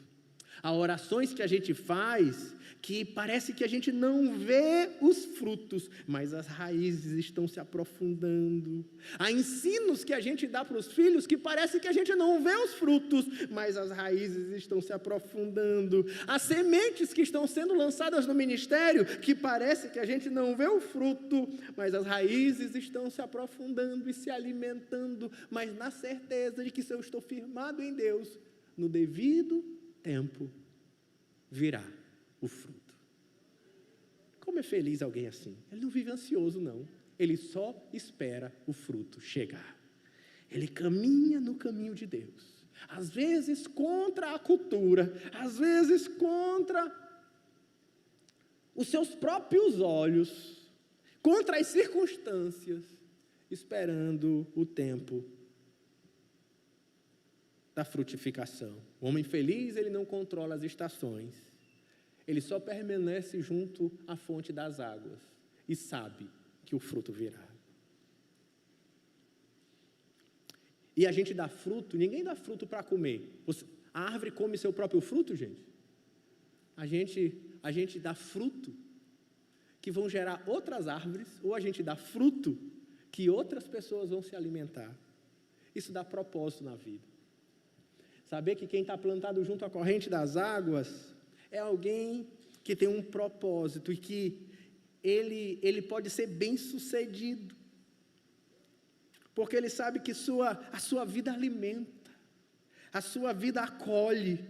Há orações que a gente faz que parece que a gente não vê os frutos, mas as raízes estão se aprofundando. Há ensinos que a gente dá para os filhos que parece que a gente não vê os frutos, mas as raízes estão se aprofundando. Há sementes que estão sendo lançadas no ministério que parece que a gente não vê o fruto, mas as raízes estão se aprofundando e se alimentando, mas na certeza de que se eu estou firmado em Deus, no devido tempo virá o fruto. Como é feliz alguém assim? Ele não vive ansioso, não. Ele só espera o fruto chegar. Ele caminha no caminho de Deus. Às vezes contra a cultura, às vezes contra os seus próprios olhos, contra as circunstâncias, esperando o tempo da frutificação. O homem feliz, ele não controla as estações. Ele só permanece junto à fonte das águas e sabe que o fruto virá. E a gente dá fruto, ninguém dá fruto para comer. A árvore come seu próprio fruto, gente? A gente dá fruto que vão gerar outras árvores, ou a gente dá fruto que outras pessoas vão se alimentar. Isso dá propósito na vida. Saber que quem está plantado junto à corrente das águas é alguém que tem um propósito e que ele pode ser bem sucedido, porque ele sabe que a sua vida alimenta, a sua vida acolhe,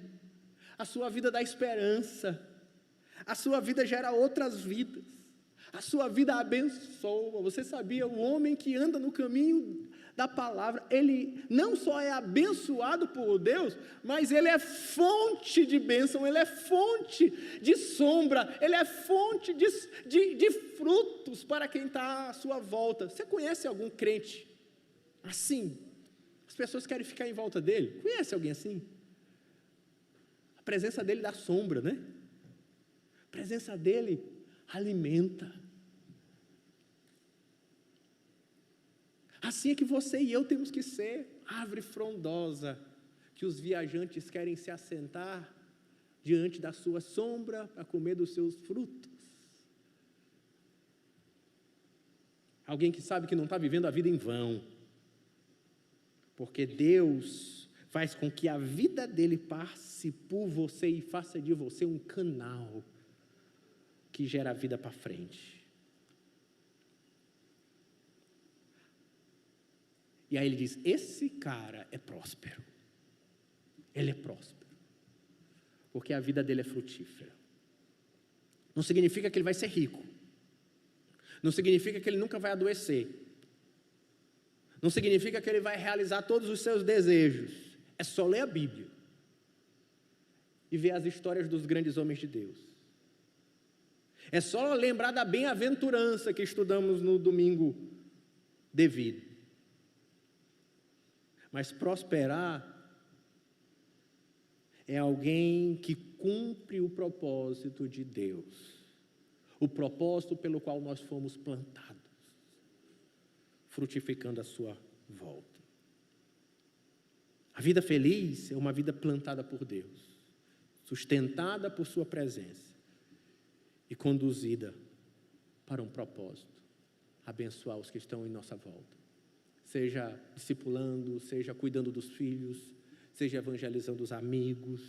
a sua vida dá esperança, a sua vida gera outras vidas, a sua vida abençoa. Você sabia, o homem que anda no caminho da palavra, ele não só é abençoado por Deus, mas ele é fonte de bênção, ele é fonte de sombra, ele é fonte de frutos para quem está à sua volta. Você conhece algum crente assim? As pessoas querem ficar em volta dele. Conhece alguém assim? A presença dele dá sombra, né? A presença dele alimenta. Assim é que você e eu temos que ser árvore frondosa, que os viajantes querem se assentar diante da sua sombra para comer dos seus frutos. Alguém que sabe que não está vivendo a vida em vão, porque Deus faz com que a vida dele passe por você e faça de você um canal que gera a vida para frente. E aí ele diz, esse cara é próspero. Ele é próspero. Porque a vida dele é frutífera. Não significa que ele vai ser rico. Não significa que ele nunca vai adoecer. Não significa que ele vai realizar todos os seus desejos. É só ler a Bíblia e ver as histórias dos grandes homens de Deus. É só lembrar da bem-aventurança que estudamos no domingo devido. Mas prosperar é alguém que cumpre o propósito de Deus, o propósito pelo qual nós fomos plantados, frutificando a sua volta. A vida feliz é uma vida plantada por Deus, sustentada por sua presença e conduzida para um propósito, abençoar os que estão em nossa volta. Seja discipulando, seja cuidando dos filhos, seja evangelizando os amigos,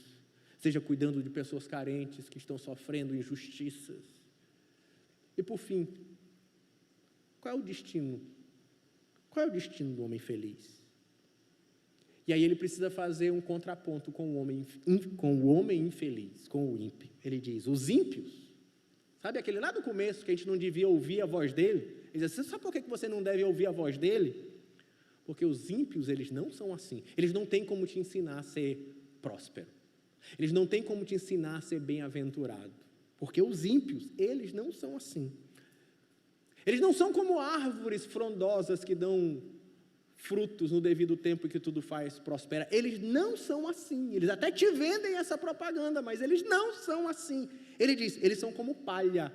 seja cuidando de pessoas carentes que estão sofrendo injustiças. E por fim, qual é o destino? Qual é o destino do homem feliz? E aí ele precisa fazer um contraponto com o homem infeliz, com o ímpio. Ele diz, os ímpios, sabe aquele lá do começo que a gente não devia ouvir a voz dele? Ele diz, você sabe por que você não deve ouvir a voz dele? Porque os ímpios, eles não são assim. Eles não têm como te ensinar a ser próspero. Eles não têm como te ensinar a ser bem-aventurado. Porque os ímpios, eles não são assim. Eles não são como árvores frondosas que dão frutos no devido tempo e que tudo faz prospera. Eles não são assim. Eles até te vendem essa propaganda, mas eles não são assim. Ele diz, eles são como palha.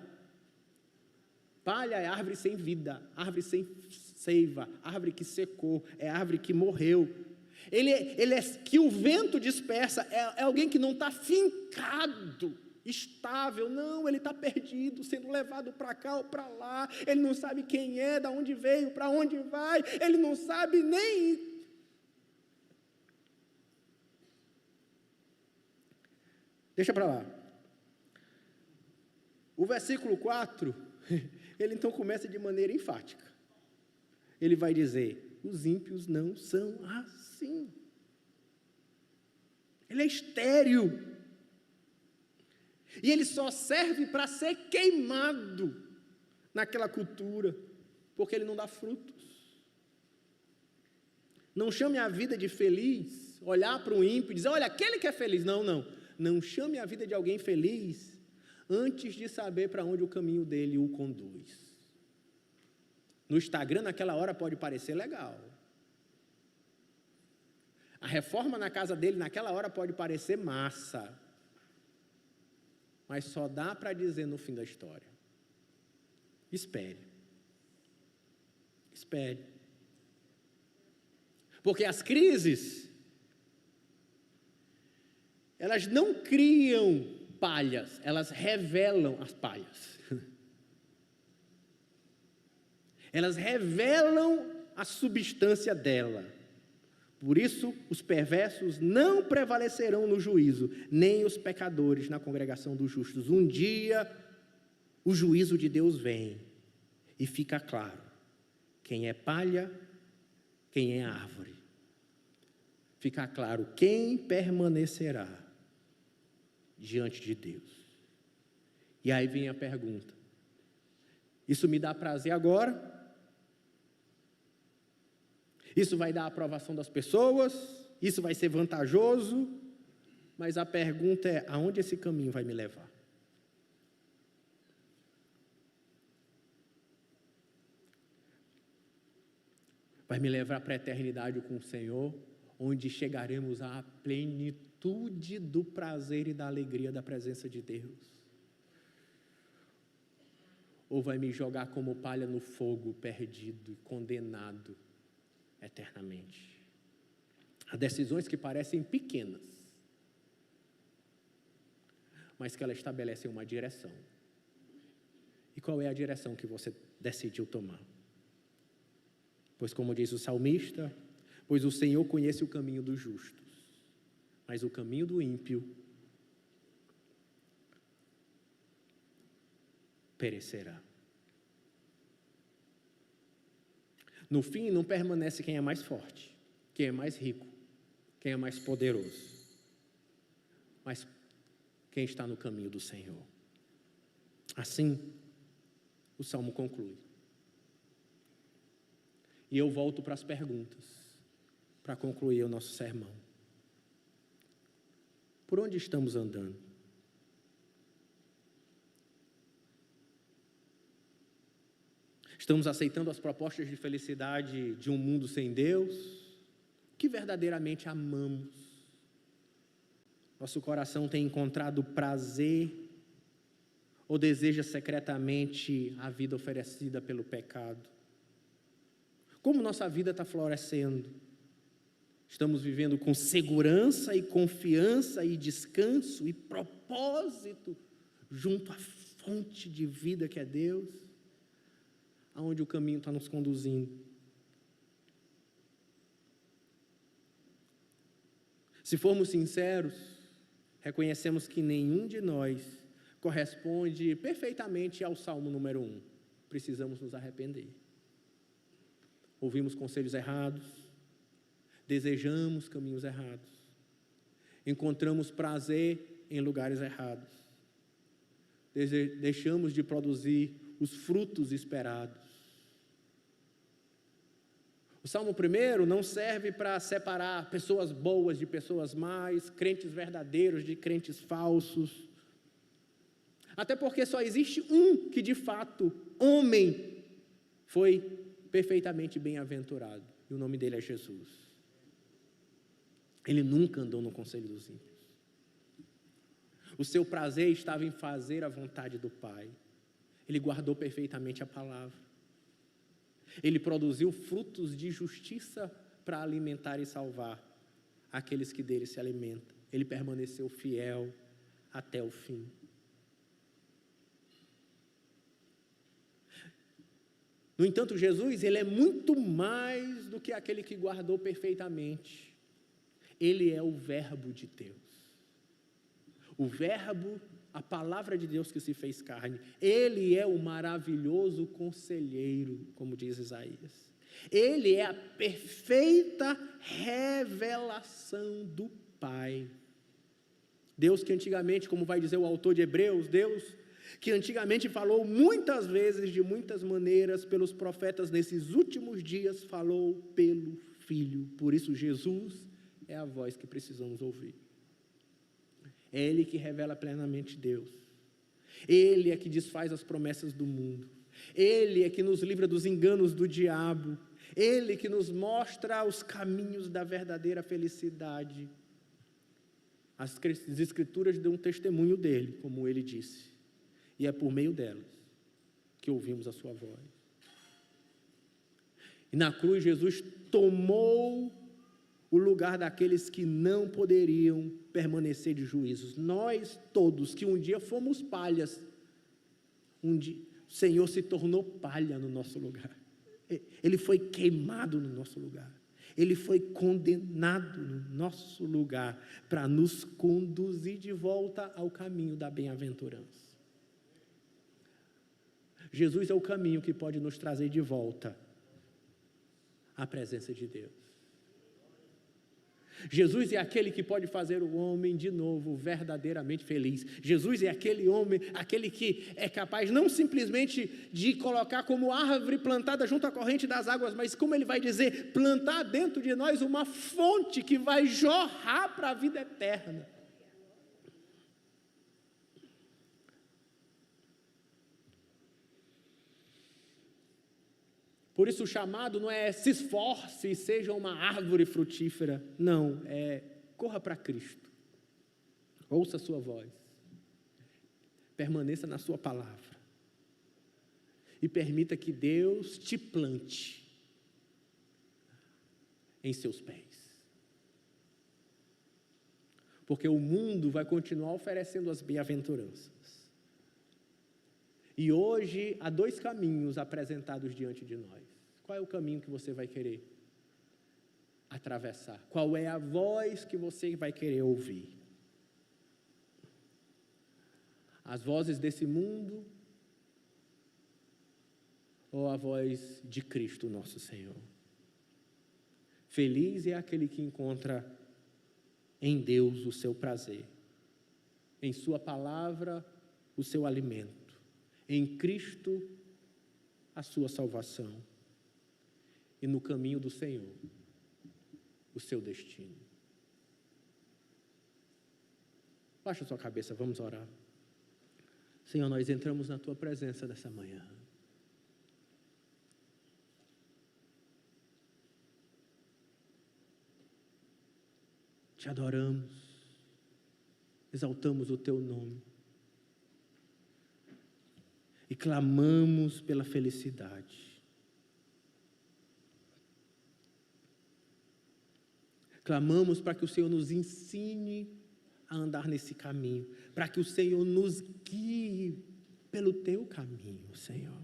Palha é árvore sem vida, árvore sem seiva, árvore que secou, é árvore que morreu. Ele é que o vento dispersa, é alguém que não está fincado, estável, não, ele está perdido, sendo levado para cá ou para lá, ele não sabe quem é, de onde veio, para onde vai, ele não sabe nem... Deixa para lá. O versículo 4, ele então começa de maneira enfática. Ele vai dizer, os ímpios não são assim. Ele é estéril. E ele só serve para ser queimado naquela cultura, porque ele não dá frutos. Não chame a vida de feliz, olhar para um ímpio e dizer, olha, aquele que é feliz. Não, não. Não chame a vida de alguém feliz antes de saber para onde o caminho dele o conduz. No Instagram, naquela hora, pode parecer legal. A reforma na casa dele, naquela hora, pode parecer massa. Mas só dá para dizer no fim da história. Espere. Espere. Porque as crises, elas não criam palhas, elas revelam as palhas. Elas revelam a substância dela. Por isso, os perversos não prevalecerão no juízo, nem os pecadores na congregação dos justos. Um dia, o juízo de Deus vem e fica claro quem é palha, quem é árvore. Fica claro quem permanecerá diante de Deus. E aí vem a pergunta: isso me dá prazer agora? Isso vai dar a aprovação das pessoas? Isso vai ser vantajoso? Mas a pergunta é, aonde esse caminho vai me levar? Vai me levar para a eternidade com o Senhor, onde chegaremos à plenitude do prazer e da alegria da presença de Deus? Ou vai me jogar como palha no fogo, perdido e condenado eternamente? Há decisões que parecem pequenas, mas que elas estabelecem uma direção. E qual é a direção que você decidiu tomar? Pois, como diz o salmista, pois o Senhor conhece o caminho dos justos, mas o caminho do ímpio perecerá. No fim, não permanece quem é mais forte, quem é mais rico, quem é mais poderoso, mas quem está no caminho do Senhor. Assim, o Salmo conclui. E eu volto para as perguntas, para concluir o nosso sermão. Por onde estamos andando? Estamos aceitando as propostas de felicidade de um mundo sem Deus? O que verdadeiramente amamos? Nosso coração tem encontrado prazer ou deseja secretamente a vida oferecida pelo pecado? Como nossa vida está florescendo? Estamos vivendo com segurança e confiança e descanso e propósito junto à fonte de vida que é Deus? Aonde o caminho está nos conduzindo? Se formos sinceros, reconhecemos que nenhum de nós corresponde perfeitamente ao Salmo número 1. Precisamos nos arrepender. Ouvimos conselhos errados, desejamos caminhos errados, encontramos prazer em lugares errados, deixamos de produzir os frutos esperados. O Salmo 1 não serve para separar pessoas boas de pessoas más, crentes verdadeiros de crentes falsos. Até porque só existe um que de fato, homem, foi perfeitamente bem-aventurado. E o nome dele é Jesus. Ele nunca andou no conselho dos ímpios. O seu prazer estava em fazer a vontade do Pai. Ele guardou perfeitamente a palavra. Ele produziu frutos de justiça para alimentar e salvar aqueles que dele se alimentam. Ele permaneceu fiel até o fim. No entanto, Jesus, ele é muito mais do que aquele que guardou perfeitamente. Ele é o Verbo de Deus. O Verbo, a palavra de Deus que se fez carne. Ele é o maravilhoso conselheiro, como diz Isaías. Ele é a perfeita revelação do Pai. Deus que antigamente, como vai dizer o autor de Hebreus, Deus que antigamente falou muitas vezes, de muitas maneiras, pelos profetas, nesses últimos dias falou pelo Filho. Por isso Jesus é a voz que precisamos ouvir. É Ele que revela plenamente Deus. Ele é que desfaz as promessas do mundo. Ele é que nos livra dos enganos do diabo. Ele que nos mostra os caminhos da verdadeira felicidade. As Escrituras dão um testemunho dele, como ele disse. E é por meio delas que ouvimos a sua voz. E na cruz Jesus tomou o lugar daqueles que não poderiam permanecer de juízos. Nós todos que um dia fomos palhas, um dia o Senhor se tornou palha no nosso lugar. Ele foi queimado no nosso lugar. Ele foi condenado no nosso lugar para nos conduzir de volta ao caminho da bem-aventurança. Jesus é o caminho que pode nos trazer de volta à presença de Deus. Jesus é aquele que pode fazer o homem de novo verdadeiramente feliz. Jesus é aquele homem, aquele que é capaz não simplesmente de colocar como árvore plantada junto à corrente das águas, mas como ele vai dizer, plantar dentro de nós uma fonte que vai jorrar para a vida eterna. Por isso o chamado não é se esforce e seja uma árvore frutífera. Não, é corra para Cristo. Ouça a sua voz. Permaneça na sua palavra. E permita que Deus te plante em seus pés. Porque o mundo vai continuar oferecendo as bem-aventuranças. E hoje há dois caminhos apresentados diante de nós. Qual é o caminho que você vai querer atravessar? Qual é a voz que você vai querer ouvir? As vozes desse mundo ou a voz de Cristo, nosso Senhor? Feliz é aquele que encontra em Deus o seu prazer, em sua palavra o seu alimento, em Cristo a sua salvação e no caminho do Senhor o seu destino. Baixa a sua cabeça, vamos orar. Senhor, nós entramos na tua presença dessa manhã. Te adoramos, exaltamos o teu nome e clamamos pela felicidade. Clamamos para que o Senhor nos ensine a andar nesse caminho, para que o Senhor nos guie pelo teu caminho, Senhor.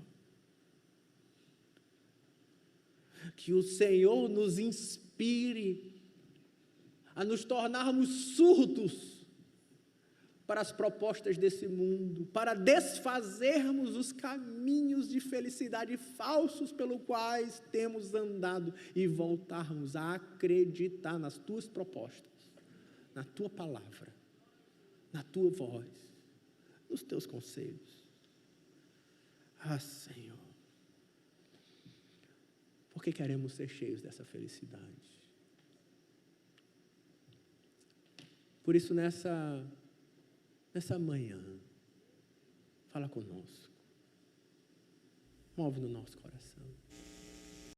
Que o Senhor nos inspire a nos tornarmos surdos para as propostas desse mundo, para desfazermos os caminhos de felicidade falsos pelos quais temos andado e voltarmos a acreditar nas tuas propostas, na tua palavra, na tua voz, nos teus conselhos. Ah, Senhor, porque queremos ser cheios dessa felicidade. Por isso, nessa manhã, fala conosco, move no nosso coração.